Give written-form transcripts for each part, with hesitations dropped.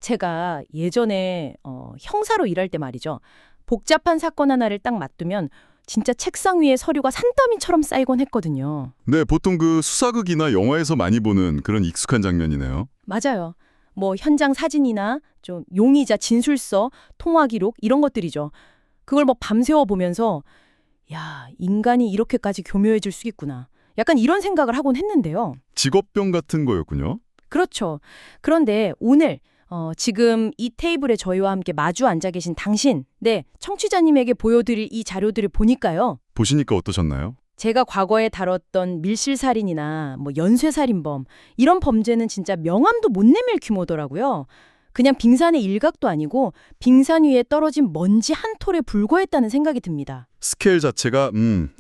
제가 예전에 형사로 일할 때 말이죠. 복잡한 사건 하나를 딱 맡으면 진짜 책상 위에 서류가 산더미처럼 쌓이곤 했거든요. 네, 보통 그 수사극이나 영화에서 많이 보는 그런 익숙한 장면이네요. 맞아요. 뭐 현장 사진이나 좀 용의자 진술서, 통화 기록 이런 것들이죠. 그걸 뭐 밤새워 보면서 야, 인간이 이렇게까지 교묘해질 수 있구나. 약간 이런 생각을 하곤 했는데요. 직업병 같은 거였군요. 그렇죠. 그런데 오늘 지금 이 테이블에 저희와 함께 마주 앉아 계신 당신, 네, 청취자님에게 보여드릴 이 자료들을 보니까요. 보시니까 어떠셨나요? 제가 과거에 다뤘던 밀실살인이나 뭐 연쇄살인범 이런 범죄는 진짜 명함도 못 내밀 규모더라고요. 그냥 빙산의 일각도 아니고 빙산 위에 떨어진 먼지 한 톨에 불과했다는 생각이 듭니다. 스케일 자체가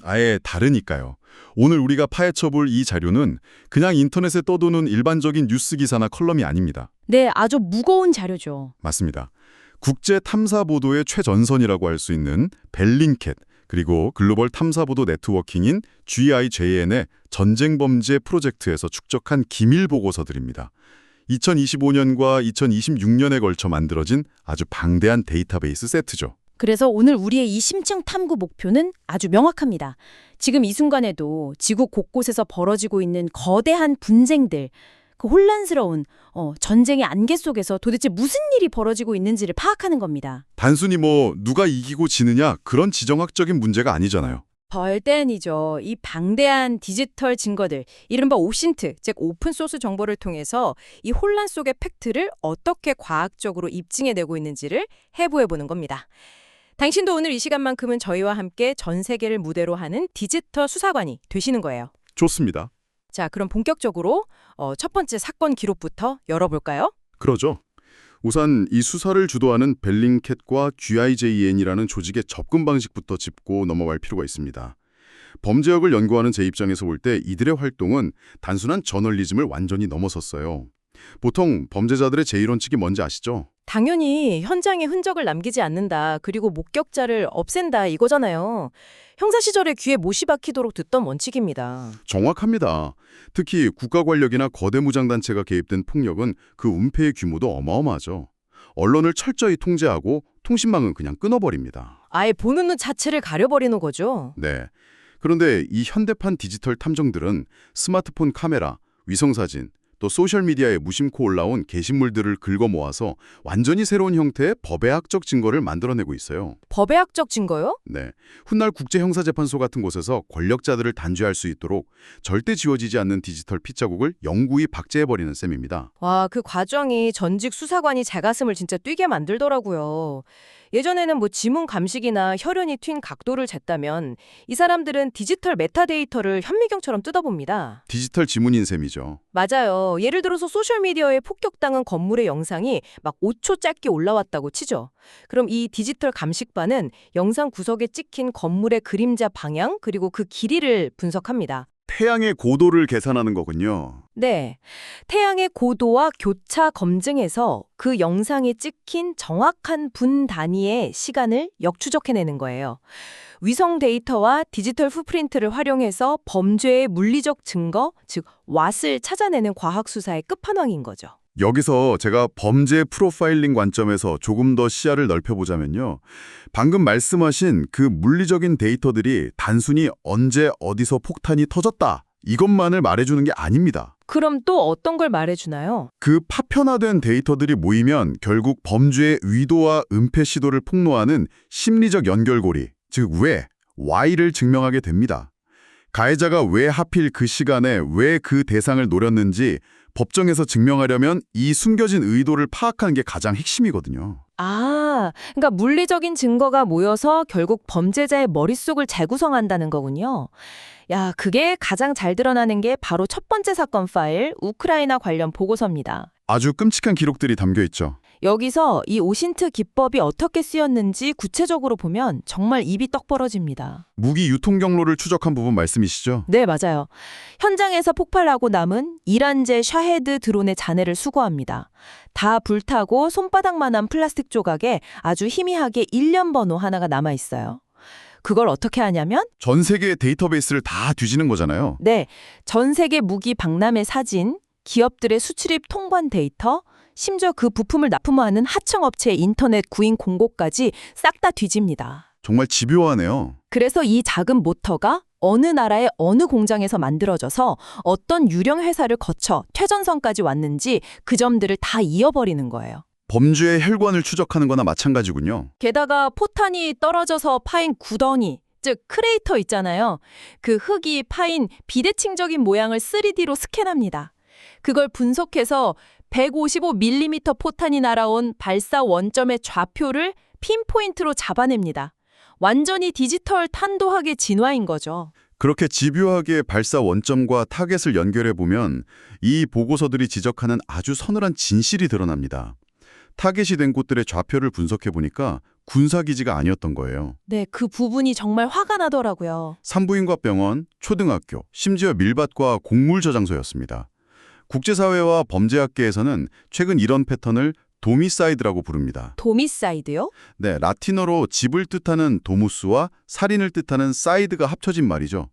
아예 다르니까요. 오늘 우리가 파헤쳐볼 이 자료는 그냥 인터넷에 떠도는 일반적인 뉴스 기사나 컬럼이 아닙니다. 네, 아주 무거운 자료죠. 맞습니다. 국제 탐사 보도의 최전선이라고 할 수 있는 벨링캣, 그리고 글로벌 탐사보도 네트워킹인 GIJN의 전쟁 범죄 프로젝트에서 축적한 기밀 보고서들입니다. 2025년과 2026년에 걸쳐 만들어진 아주 방대한 데이터베이스 세트죠. 그래서 오늘 우리의 이 심층 탐구 목표는 아주 명확합니다. 지금 이 순간에도 지구 곳곳에서 벌어지고 있는 거대한 분쟁들, 그 혼란스러운 전쟁의 안개 속에서 도대체 무슨 일이 벌어지고 있는지를 파악하는 겁니다. 단순히 뭐 누가 이기고 지느냐 그런 지정학적인 문제가 아니잖아요. 절대아니죠. 이 방대한 디지털 증거들, 이른바 오신트, 즉 오픈소스 정보를 통해서 이 혼란 속의 팩트를 어떻게 과학적으로 입증해내고 있는지를 해부해보는 겁니다. 당신도 오늘 이 시간만큼은 저희와 함께 전 세계를 무대로 하는 디지털 수사관이 되시는 거예요. 좋습니다. 자, 그럼 본격적으로 첫 번째 사건 기록부터 열어볼까요? 그러죠. 우선 이 수사를 주도하는 벨링캣과 GIJN이라는 조직의 접근 방식부터 짚고 넘어갈 필요가 있습니다. 범죄학을 연구하는 제 입장에서 볼 때 이들의 활동은 단순한 저널리즘을 완전히 넘어섰어요. 보통 범죄자들의 제1원칙이 뭔지 아시죠? 당연히 현장에 흔적을 남기지 않는다. 그리고 목격자를 없앤다 이거잖아요. 형사 시절에 귀에 못이 박히도록 듣던 원칙입니다. 정확합니다. 특히 국가 권력이나 거대 무장단체가 개입된 폭력은 그 은폐의 규모도 어마어마하죠. 언론을 철저히 통제하고 통신망은 그냥 끊어버립니다. 아예 보는 눈 자체를 가려버리는 거죠. 네. 그런데 이 현대판 디지털 탐정들은 스마트폰 카메라, 위성사진, 또 소셜미디어에 무심코 올라온 게시물들을 긁어 모아서 완전히 새로운 형태의 법의학적 증거를 만들어내고 있어요. 법의학적 증거요? 네, 훗날 국제형사재판소 같은 곳에서 권력자들을 단죄할 수 있도록 절대 지워지지 않는 디지털 핏자국을 영구히 박제해버리는 셈입니다. 와, 그 과정이 전직 수사관이 제 가슴을 진짜 뛰게 만들더라고요. 예전에는 뭐 지문 감식이나 혈흔이 튄 각도를 쟀다면 이 사람들은 디지털 메타데이터를 현미경처럼 뜯어봅니다. 디지털 지문인 셈이죠. 맞아요. 예를 들어서 소셜미디어에 폭격당한 건물의 영상이 막 5초 짧게 올라왔다고 치죠. 그럼 이 디지털 감식반은 영상 구석에 찍힌 건물의 그림자 방향 그리고 그 길이를 분석합니다. 태양의 고도를 계산하는 거군요. 네. 태양의 고도와 교차 검증해서 그 영상에 찍힌 정확한 분 단위의 시간을 역추적해내는 거예요. 위성 데이터와 디지털 풋프린트를 활용해서 범죄의 물리적 증거, 즉 왓을 찾아내는 과학 수사의 끝판왕인 거죠. 여기서 제가 범죄 프로파일링 관점에서 조금 더 시야를 넓혀보자면요. 방금 말씀하신 그 물리적인 데이터들이 단순히 언제 어디서 폭탄이 터졌다 이것만을 말해주는 게 아닙니다. 그럼 또 어떤 걸 말해주나요? 그 파편화된 데이터들이 모이면 결국 범죄의 의도와 은폐 시도를 폭로하는 심리적 연결고리, 즉 왜, why를 증명하게 됩니다. 가해자가 왜 하필 그 시간에 왜 그 대상을 노렸는지 법정에서 증명하려면 이 숨겨진 의도를 파악하는 게 가장 핵심이거든요. 아, 그러니까 물리적인 증거가 모여서 결국 범죄자의 머릿속을 재구성한다는 거군요. 야, 그게 가장 잘 드러나는 게 바로 첫 번째 사건 파일, 우크라이나 관련 보고서입니다. 아주 끔찍한 기록들이 담겨 있죠. 여기서 이 오신트 기법이 어떻게 쓰였는지 구체적으로 보면 정말 입이 떡 벌어집니다. 무기 유통 경로를 추적한 부분 말씀이시죠? 네, 맞아요. 현장에서 폭발하고 남은 이란제 샤헤드 드론의 잔해를 수거합니다. 다 불타고 손바닥만한 플라스틱 조각에 아주 희미하게 일련 번호 하나가 남아있어요. 그걸 어떻게 하냐면 전 세계의 데이터베이스를 다 뒤지는 거잖아요. 네, 전 세계 무기 박람회 사진, 기업들의 수출입 통관 데이터, 심지어 그 부품을 납품하는 하청업체의 인터넷 구인 공고까지 싹 다 뒤집니다. 정말 집요하네요. 그래서 이 작은 모터가 어느 나라의 어느 공장에서 만들어져서 어떤 유령 회사를 거쳐 퇴전선까지 왔는지 그 점들을 다 이어버리는 거예요. 범주의 혈관을 추적하는 거나 마찬가지군요. 게다가 포탄이 떨어져서 파인 구덩이, 즉 크레이터 있잖아요. 그 흙이 파인 비대칭적인 모양을 3D로 스캔합니다. 그걸 분석해서 155mm 포탄이 날아온 발사 원점의 좌표를 핀포인트로 잡아냅니다. 완전히 디지털 탄도학의 진화인 거죠. 그렇게 집요하게 발사 원점과 타겟을 연결해보면 이 보고서들이 지적하는 아주 서늘한 진실이 드러납니다. 타겟이 된 곳들의 좌표를 분석해보니까 군사기지가 아니었던 거예요. 네, 그 부분이 정말 화가 나더라고요. 산부인과 병원, 초등학교, 심지어 밀밭과 곡물 저장소였습니다. 국제사회와 범죄학계에서는 최근 이런 패턴을 도미사이드라고 부릅니다. 도미사이드요? 네, 라틴어로 집을 뜻하는 도무스와 살인을 뜻하는 사이드가 합쳐진 말이죠.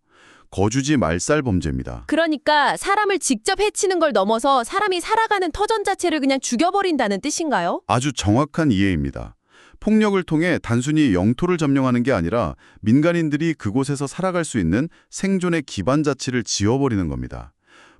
거주지 말살 범죄입니다. 그러니까 사람을 직접 해치는 걸 넘어서 사람이 살아가는 터전 자체를 그냥 죽여버린다는 뜻인가요? 아주 정확한 이해입니다. 폭력을 통해 단순히 영토를 점령하는 게 아니라 민간인들이 그곳에서 살아갈 수 있는 생존의 기반 자체를 지워버리는 겁니다.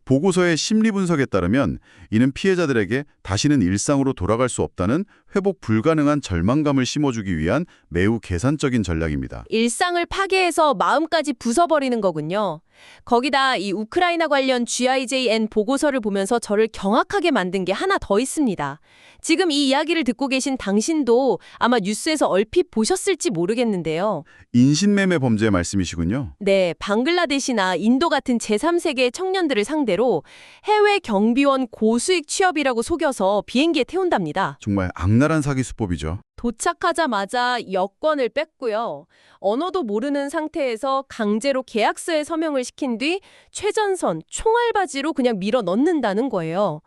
보고서의 심리 분석에 따르면 이는 피해자들에게 다시는 일상으로 돌아갈 수 없다는 회복 불가능한 절망감을 심어주기 위한 매우 계산적인 전략입니다. 일상을 파괴해서 마음까지 부숴버리는 거군요. 거기다 이 우크라이나 관련 GIJN 보고서를 보면서 저를 경악하게 만든 게 하나 더 있습니다. 지금 이 이야기를 듣고 계신 당신도 아마 뉴스에서 얼핏 보셨을지 모르겠는데요. 인신매매 범죄 말씀이시군요. 네, 방글라데시나 인도 같은 제3세계 청년들을 상대로 해외 경비원 고수익 취업이라고 속여서 비행기에 태운답니다. 정말 악랄한 사기 수법이죠. 도착하자마자 여권을 뺐고요. 언어도 모르는 상태에서 강제로 계약서에 서명을 시킨 뒤 최전선, 총알바지로 그냥 밀어 넣는다는 거예요.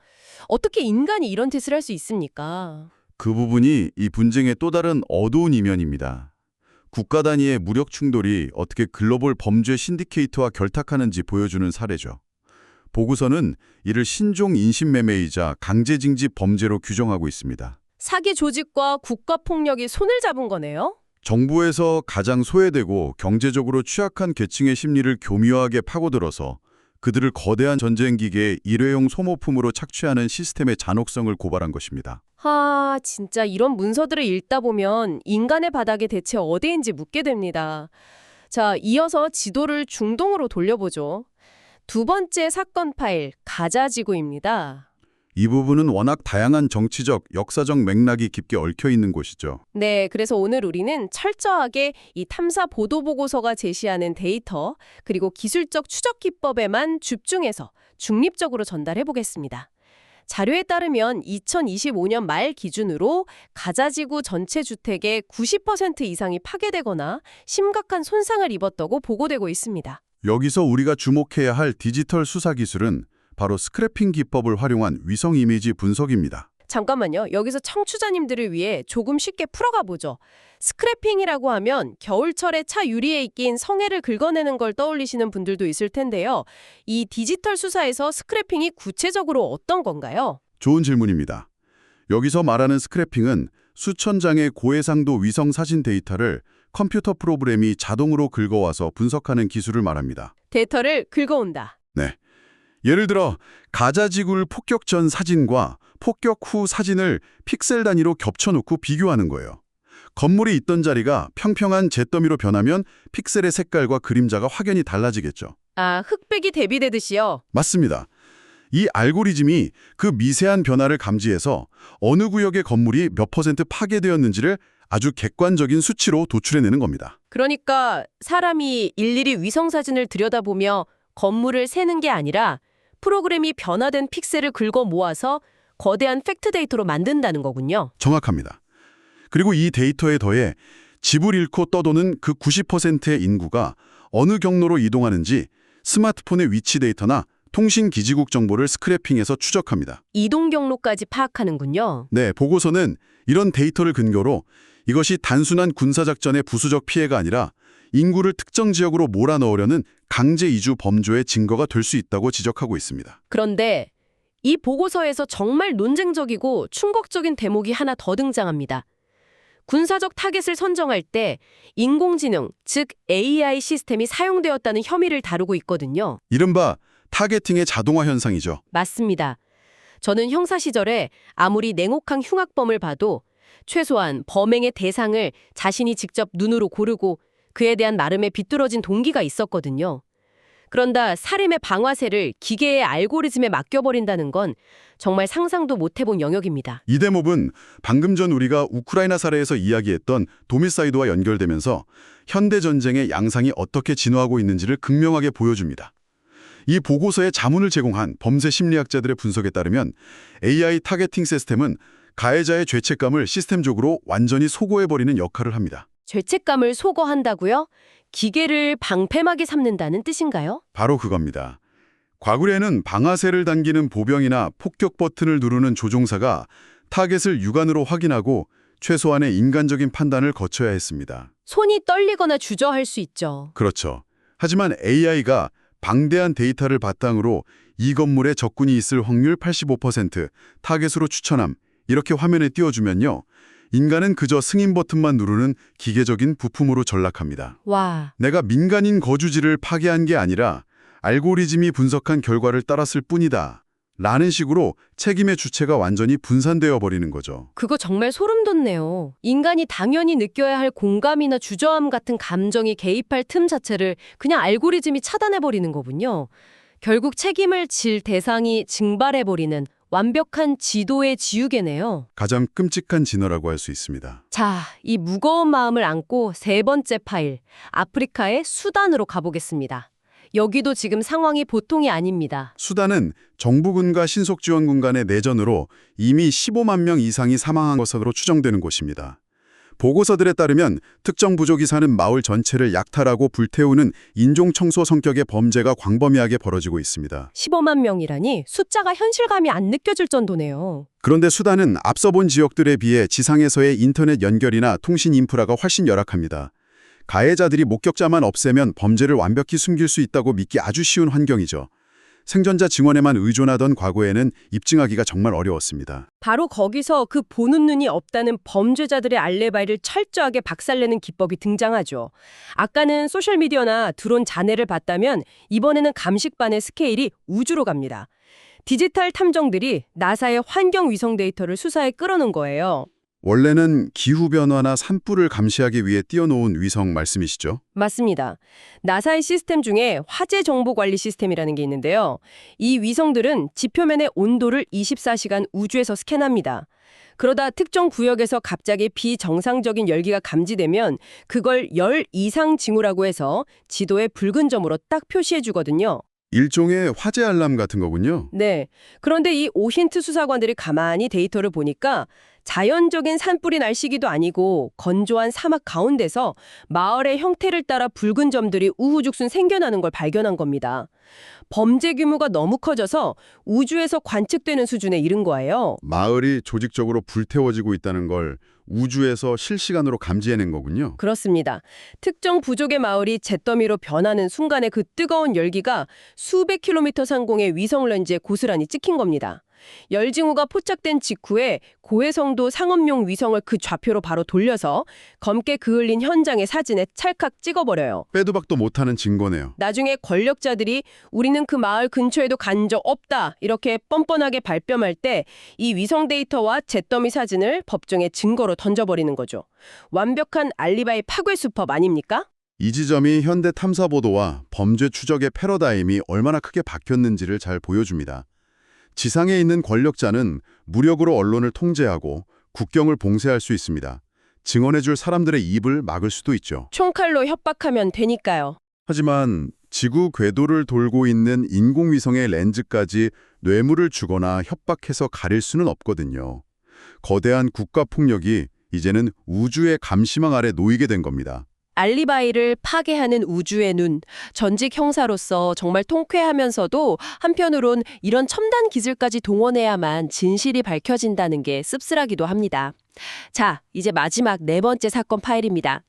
어떻게 인간이 이런 짓을 할 수 있습니까? 그 부분이 이 분쟁의 또 다른 어두운 이면입니다. 국가 단위의 무력 충돌이 어떻게 글로벌 범죄 신디케이트와 결탁하는지 보여주는 사례죠. 보고서는 이를 신종 인신매매이자 강제징집 범죄로 규정하고 있습니다. 사기 조직과 국가폭력이 손을 잡은 거네요? 정부에서 가장 소외되고 경제적으로 취약한 계층의 심리를 교묘하게 파고들어서 그들을 거대한 전쟁 기계의 일회용 소모품으로 착취하는 시스템의 잔혹성을 고발한 것입니다. 진짜 이런 문서들을 읽다 보면 인간의 바닥이 대체 어디인지 묻게 됩니다. 자, 이어서 지도를 중동으로 돌려보죠. 두 번째 사건 파일, 가자지구입니다. 이 부분은 워낙 다양한 정치적, 역사적 맥락이 깊게 얽혀 있는 곳이죠. 네, 그래서 오늘 우리는 철저하게 이 탐사 보도 보고서가 제시하는 데이터, 그리고 기술적 추적 기법에만 집중해서 중립적으로 전달해 보겠습니다. 자료에 따르면 2025년 말 기준으로 가자지구 전체 주택의 90% 이상이 파괴되거나 심각한 손상을 입었다고 보고되고 있습니다. 여기서 우리가 주목해야 할 디지털 수사 기술은 바로 스크래핑 기법을 활용한 위성 이미지 분석입니다. 잠깐만요. 여기서 청취자님들을 위해 조금 쉽게 풀어가 보죠. 스크래핑이라고 하면 겨울철에 차 유리에 낀 성에를 긁어내는 걸 떠올리시는 분들도 있을 텐데요. 이 디지털 수사에서 스크래핑이 구체적으로 어떤 건가요? 좋은 질문입니다. 여기서 말하는 스크래핑은 수천 장의 고해상도 위성 사진 데이터를 컴퓨터 프로그램이 자동으로 긁어와서 분석하는 기술을 말합니다. 데이터를 긁어온다. 네. 예를 들어 가자지구 폭격 전 사진과 폭격 후 사진을 픽셀 단위로 겹쳐놓고 비교하는 거예요. 건물이 있던 자리가 평평한 잿더미로 변하면 픽셀의 색깔과 그림자가 확연히 달라지겠죠. 흑백이 대비되듯이요. 맞습니다. 이 알고리즘이 그 미세한 변화를 감지해서 어느 구역의 건물이 몇 % 파괴되었는지를 아주 객관적인 수치로 도출해내는 겁니다. 그러니까 사람이 일일이 위성사진을 들여다보며 건물을 세는 게 아니라 프로그램이 변화된 픽셀을 긁어 모아서 거대한 팩트 데이터로 만든다는 거군요. 정확합니다. 그리고 이 데이터에 더해 집을 잃고 떠도는 그 90%의 인구가 어느 경로로 이동하는지 스마트폰의 위치 데이터나 통신기지국 정보를 스크래핑해서 추적합니다. 이동 경로까지 파악하는군요. 네, 보고서는 이런 데이터를 근거로 이것이 단순한 군사작전의 부수적 피해가 아니라 인구를 특정 지역으로 몰아넣으려는 강제 이주 범죄의 증거가 될 수 있다고 지적하고 있습니다. 그런데 이 보고서에서 정말 논쟁적이고 충격적인 대목이 하나 더 등장합니다. 군사적 타겟을 선정할 때 인공지능, 즉 AI 시스템이 사용되었다는 혐의를 다루고 있거든요. 이른바 타겟팅의 자동화 현상이죠. 맞습니다. 저는 형사 시절에 아무리 냉혹한 흉악범을 봐도 최소한 범행의 대상을 자신이 직접 눈으로 고르고 그에 대한 나름의 비뚤어진 동기가 있었거든요. 그런다 살인의 방아쇠를 기계의 알고리즘에 맡겨버린다는 건 정말 상상도 못해본 영역입니다. 이 대목은 방금 전 우리가 우크라이나 사례에서 이야기했던 도미사이드와 연결되면서 현대 전쟁의 양상이 어떻게 진화하고 있는지를 극명하게 보여줍니다. 이 보고서에 자문을 제공한 범죄 심리학자들의 분석에 따르면 AI 타겟팅 시스템은 가해자의 죄책감을 시스템적으로 완전히 소거해버리는 역할을 합니다. 죄책감을 소거한다고요? 기계를 방패막이 삼는다는 뜻인가요? 바로 그겁니다. 과거에는 방아쇠를 당기는 보병이나 폭격 버튼을 누르는 조종사가 타겟을 육안으로 확인하고 최소한의 인간적인 판단을 거쳐야 했습니다. 손이 떨리거나 주저할 수 있죠. 그렇죠. 하지만 AI가 방대한 데이터를 바탕으로 이 건물에 적군이 있을 확률 85%, 타겟으로 추천함, 이렇게 화면에 띄워주면요. 인간은 그저 승인 버튼만 누르는 기계적인 부품으로 전락합니다. 와, 내가 민간인 거주지를 파괴한 게 아니라 알고리즘이 분석한 결과를 따랐을 뿐이다. 라는 식으로 책임의 주체가 완전히 분산되어 버리는 거죠. 그거 정말 소름 돋네요. 인간이 당연히 느껴야 할 공감이나 주저함 같은 감정이 개입할 틈 자체를 그냥 알고리즘이 차단해버리는 거군요. 결국 책임을 질 대상이 증발해버리는 완벽한 지도의 지우개네요. 가장 끔찍한 진화라고 할 수 있습니다. 자, 이 무거운 마음을 안고 세 번째 파일, 아프리카의 수단으로 가보겠습니다. 여기도 지금 상황이 보통이 아닙니다. 수단은 정부군과 신속지원군 간의 내전으로 이미 15만 명 이상이 사망한 것으로 추정되는 곳입니다. 보고서들에 따르면 특정 부족이 사는 마을 전체를 약탈하고 불태우는 인종청소 성격의 범죄가 광범위하게 벌어지고 있습니다. 15만 명이라니 숫자가 현실감이 안 느껴질 정도네요. 그런데 수단은 앞서 본 지역들에 비해 지상에서의 인터넷 연결이나 통신 인프라가 훨씬 열악합니다. 가해자들이 목격자만 없애면 범죄를 완벽히 숨길 수 있다고 믿기 아주 쉬운 환경이죠. 생존자 증언에만 의존하던 과거에는 입증하기가 정말 어려웠습니다. 바로 거기서 그 보는 눈이 없다는 범죄자들의 알레바이를 철저하게 박살내는 기법이 등장하죠. 아까는 소셜미디어나 드론 잔해를 봤다면 이번에는 감식반의 스케일이 우주로 갑니다. 디지털 탐정들이 나사의 환경 위성 데이터를 수사에 끌어놓은 거예요. 원래는 기후변화나 산불을 감시하기 위해 띄워놓은 위성 말씀이시죠? 맞습니다. 나사의 시스템 중에 화재 정보 관리 시스템이라는 게 있는데요. 이 위성들은 지표면의 온도를 24시간 우주에서 스캔합니다. 그러다 특정 구역에서 갑자기 비정상적인 열기가 감지되면 그걸 열 이상 징후라고 해서 지도에 붉은 점으로 딱 표시해 주거든요. 일종의 화재 알람 같은 거군요. 네. 그런데 이 오신트 수사관들이 가만히 데이터를 보니까 자연적인 산불이 날 시기도 아니고 건조한 사막 가운데서 마을의 형태를 따라 붉은 점들이 우후죽순 생겨나는 걸 발견한 겁니다. 범죄 규모가 너무 커져서 우주에서 관측되는 수준에 이른 거예요. 마을이 조직적으로 불태워지고 있다는 걸 우주에서 실시간으로 감지해낸 거군요. 그렇습니다. 특정 부족의 마을이 잿더미로 변하는 순간의 그 뜨거운 열기가 수백 킬로미터 상공의 위성 렌즈에 고스란히 찍힌 겁니다. 열징후가 포착된 직후에 고해성도 상업용 위성을 그 좌표로 바로 돌려서 검게 그을린 현장의 사진에 찰칵 찍어버려요. 빼도 박도 못하는 증거네요. 나중에 권력자들이 우리는 그 마을 근처에도 간 적 없다 이렇게 뻔뻔하게 발뺌할 때 이 위성 데이터와 잿더미 사진을 법정에 증거로 던져버리는 거죠. 완벽한 알리바이 파괴 수법 아닙니까? 이 지점이 현대 탐사 보도와 범죄 추적의 패러다임이 얼마나 크게 바뀌었는지를 잘 보여줍니다. 지상에 있는 권력자는 무력으로 언론을 통제하고 국경을 봉쇄할 수 있습니다. 증언해줄 사람들의 입을 막을 수도 있죠. 총칼로 협박하면 되니까요. 하지만 지구 궤도를 돌고 있는 인공위성의 렌즈까지 뇌물을 주거나 협박해서 가릴 수는 없거든요. 거대한 국가폭력이 이제는 우주의 감시망 아래 놓이게 된 겁니다. 알리바이를 파괴하는 우주의 눈, 전직 형사로서 정말 통쾌하면서도 한편으론 이런 첨단 기술까지 동원해야만 진실이 밝혀진다는 게 씁쓸하기도 합니다. 자, 이제 마지막 네 번째 사건 파일입니다.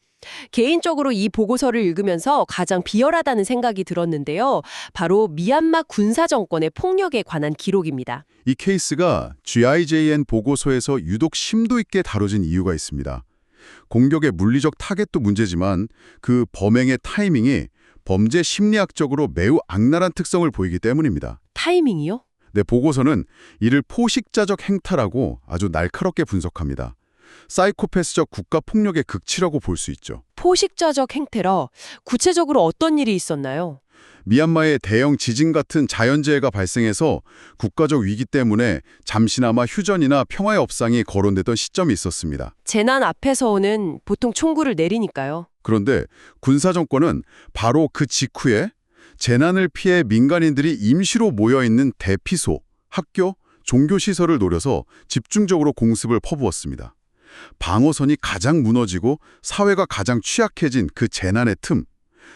개인적으로 이 보고서를 읽으면서 가장 비열하다는 생각이 들었는데요. 바로 미얀마 군사 정권의 폭력에 관한 기록입니다. 이 케이스가 GIJN 보고서에서 유독 심도 있게 다뤄진 이유가 있습니다. 공격의 물리적 타겟도 문제지만 그 범행의 타이밍이 범죄 심리학적으로 매우 악랄한 특성을 보이기 때문입니다. 타이밍이요? 네, 보고서는 이를 포식자적 행타라고 아주 날카롭게 분석합니다. 사이코패스적 국가폭력의 극치라고 볼 수 있죠. 포식자적 행태라 구체적으로 어떤 일이 있었나요? 미얀마의 대형 지진 같은 자연재해가 발생해서 국가적 위기 때문에 잠시나마 휴전이나 평화의 업상이 거론되던 시점이 있었습니다. 재난 앞에서는 보통 총구를 내리니까요. 그런데 군사정권은 바로 그 직후에 재난을 피해 민간인들이 임시로 모여있는 대피소, 학교, 종교시설을 노려서 집중적으로 공습을 퍼부었습니다. 방어선이 가장 무너지고 사회가 가장 취약해진 그 재난의 틈,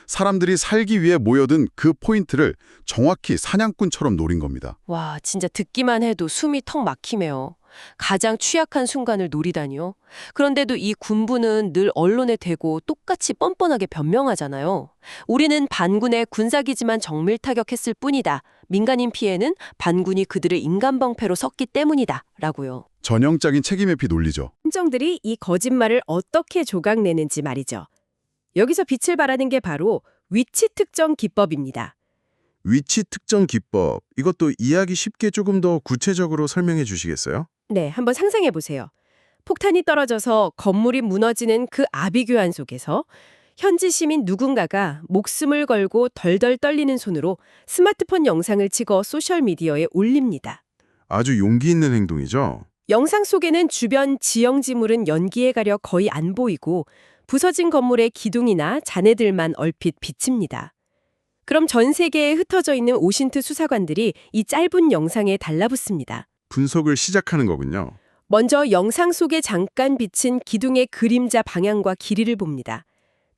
사람들이 살기 위해 모여든 그 포인트를 정확히 사냥꾼처럼 노린 겁니다. 와, 진짜 듣기만 해도 숨이 턱 막히네요. 가장 취약한 순간을 노리다니요. 그런데도 이 군부는 늘 언론에 대고 똑같이 뻔뻔하게 변명하잖아요. 우리는 반군의 군사기지만 정밀 타격했을 뿐이다. 민간인 피해는 반군이 그들을 인간방패로 섰기 때문이다. 라고요. 전형적인 책임회피 논리죠. 함정들이 이 거짓말을 어떻게 조각내는지 말이죠. 여기서 빛을 발하는 게 바로 위치 특정 기법입니다. 위치 특정 기법, 이것도 이해하기 쉽게 조금 더 구체적으로 설명해 주시겠어요? 네, 한번 상상해 보세요. 폭탄이 떨어져서 건물이 무너지는 그 아비규환 속에서 현지 시민 누군가가 목숨을 걸고 덜덜 떨리는 손으로 스마트폰 영상을 찍어 소셜미디어에 올립니다. 아주 용기 있는 행동이죠? 영상 속에는 주변 지형지물은 연기에 가려 거의 안 보이고 부서진 건물의 기둥이나 잔해들만 얼핏 비칩니다. 그럼 전 세계에 흩어져 있는 오신트 수사관들이 이 짧은 영상에 달라붙습니다. 분석을 시작하는 거군요. 먼저 영상 속에 잠깐 비친 기둥의 그림자 방향과 길이를 봅니다.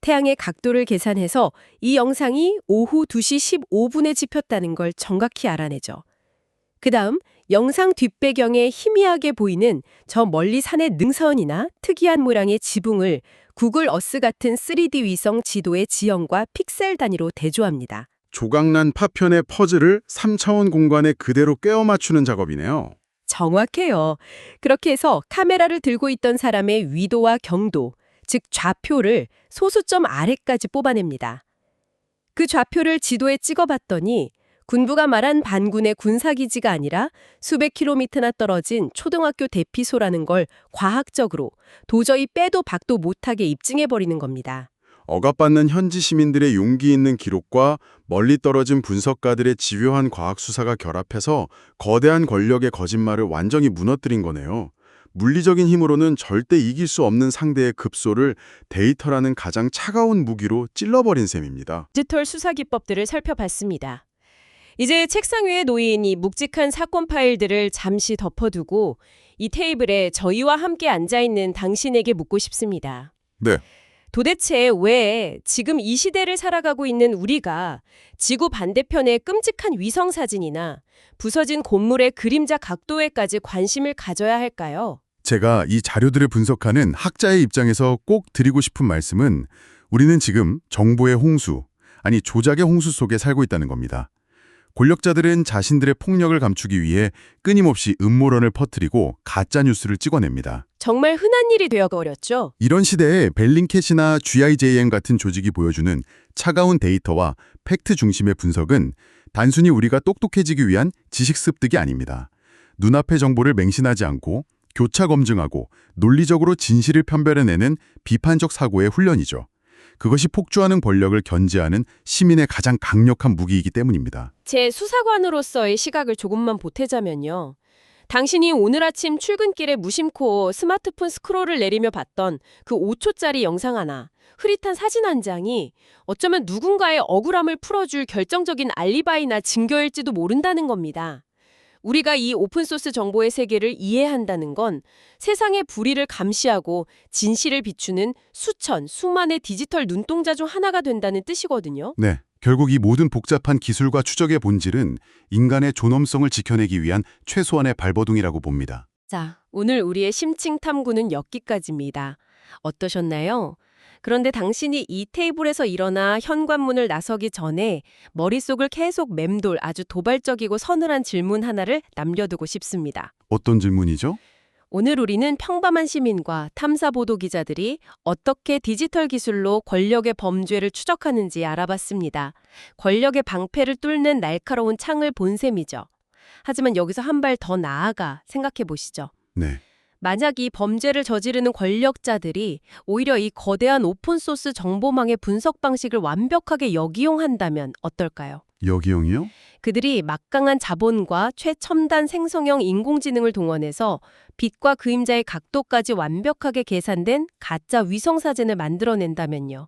태양의 각도를 계산해서 이 영상이 오후 2시 15분에 찍혔다는 걸 정확히 알아내죠. 그 다음 영상 뒷배경에 희미하게 보이는 저 멀리 산의 능선이나 특이한 모양의 지붕을 구글 어스 같은 3D 위성 지도의 지형과 픽셀 단위로 대조합니다. 조각난 파편의 퍼즐을 3차원 공간에 그대로 꿰어 맞추는 작업이네요. 정확해요. 그렇게 해서 카메라를 들고 있던 사람의 위도와 경도, 즉 좌표를 소수점 아래까지 뽑아냅니다. 그 좌표를 지도에 찍어봤더니 군부가 말한 반군의 군사기지가 아니라 수백 킬로미터나 떨어진 초등학교 대피소라는 걸 과학적으로 도저히 빼도 박도 못하게 입증해버리는 겁니다. 억압받는 현지 시민들의 용기 있는 기록과 멀리 떨어진 분석가들의 집요한 과학 수사가 결합해서 거대한 권력의 거짓말을 완전히 무너뜨린 거네요. 물리적인 힘으로는 절대 이길 수 없는 상대의 급소를 데이터라는 가장 차가운 무기로 찔러버린 셈입니다. 디지털 수사 기법들을 살펴봤습니다. 이제 책상 위에 놓인 이 묵직한 사건 파일들을 잠시 덮어두고 이 테이블에 저희와 함께 앉아있는 당신에게 묻고 싶습니다. 네. 도대체 왜 지금 이 시대를 살아가고 있는 우리가 지구 반대편의 끔찍한 위성사진이나 부서진 건물의 그림자 각도에까지 관심을 가져야 할까요? 제가 이 자료들을 분석하는 학자의 입장에서 꼭 드리고 싶은 말씀은 우리는 지금 정보의 홍수, 아니 조작의 홍수 속에 살고 있다는 겁니다. 권력자들은 자신들의 폭력을 감추기 위해 끊임없이 음모론을 퍼뜨리고 가짜뉴스를 찍어냅니다. 정말 흔한 일이 되어버렸죠. 이런 시대에 벨링캣이나 GIJN 같은 조직이 보여주는 차가운 데이터와 팩트 중심의 분석은 단순히 우리가 똑똑해지기 위한 지식 습득이 아닙니다. 눈앞의 정보를 맹신하지 않고 교차 검증하고 논리적으로 진실을 편별해내는 비판적 사고의 훈련이죠. 그것이 폭주하는 권력을 견제하는 시민의 가장 강력한 무기이기 때문입니다. 제 수사관으로서의 시각을 조금만 보태자면요. 당신이 오늘 아침 출근길에 무심코 스마트폰 스크롤을 내리며 봤던 그 5초짜리 영상 하나, 흐릿한 사진 한 장이 어쩌면 누군가의 억울함을 풀어줄 결정적인 알리바이나 증거일지도 모른다는 겁니다. 우리가 이 오픈소스 정보의 세계를 이해한다는 건 세상의 불의를 감시하고 진실을 비추는 수만의 디지털 눈동자 중 하나가 된다는 뜻이거든요. 네, 결국 이 모든 복잡한 기술과 추적의 본질은 인간의 존엄성을 지켜내기 위한 최소한의 발버둥이라고 봅니다. 자, 오늘 우리의 심층 탐구는 여기까지입니다. 어떠셨나요? 그런데 당신이 이 테이블에서 일어나 현관문을 나서기 전에 머릿속을 계속 맴돌 아주 도발적이고 서늘한 질문 하나를 남겨두고 싶습니다. 어떤 질문이죠? 오늘 우리는 평범한 시민과 탐사보도 기자들이 어떻게 디지털 기술로 권력의 범죄를 추적하는지 알아봤습니다. 권력의 방패를 뚫는 날카로운 창을 본 셈이죠. 하지만 여기서 한 발 더 나아가 생각해 보시죠. 네. 만약 이 범죄를 저지르는 권력자들이 오히려 이 거대한 오픈소스 정보망의 분석 방식을 완벽하게 역이용한다면 어떨까요? 여기형이요? 그들이 막강한 자본과 최첨단 생성형 인공지능을 동원해서 빛과 그림자의 각도까지 완벽하게 계산된 가짜 위성사진을 만들어낸다면요.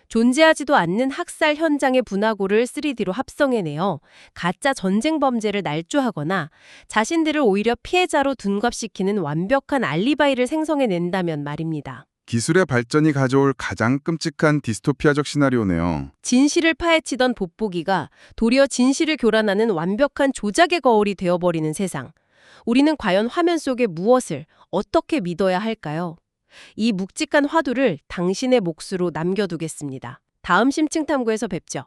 존재하지도 않는 학살 현장의 분화구를 3D로 합성해내어 가짜 전쟁 범죄를 날조하거나 자신들을 오히려 피해자로 둔갑시키는 완벽한 알리바이를 생성해낸다면 말입니다. 기술의 발전이 가져올 가장 끔찍한 디스토피아적 시나리오네요. 진실을 파헤치던 돋보기가 도리어 진실을 교란하는 완벽한 조작의 거울이 되어버리는 세상. 우리는 과연 화면 속에 무엇을 어떻게 믿어야 할까요? 이 묵직한 화두를 당신의 몫으로 남겨두겠습니다. 다음 심층탐구에서 뵙죠.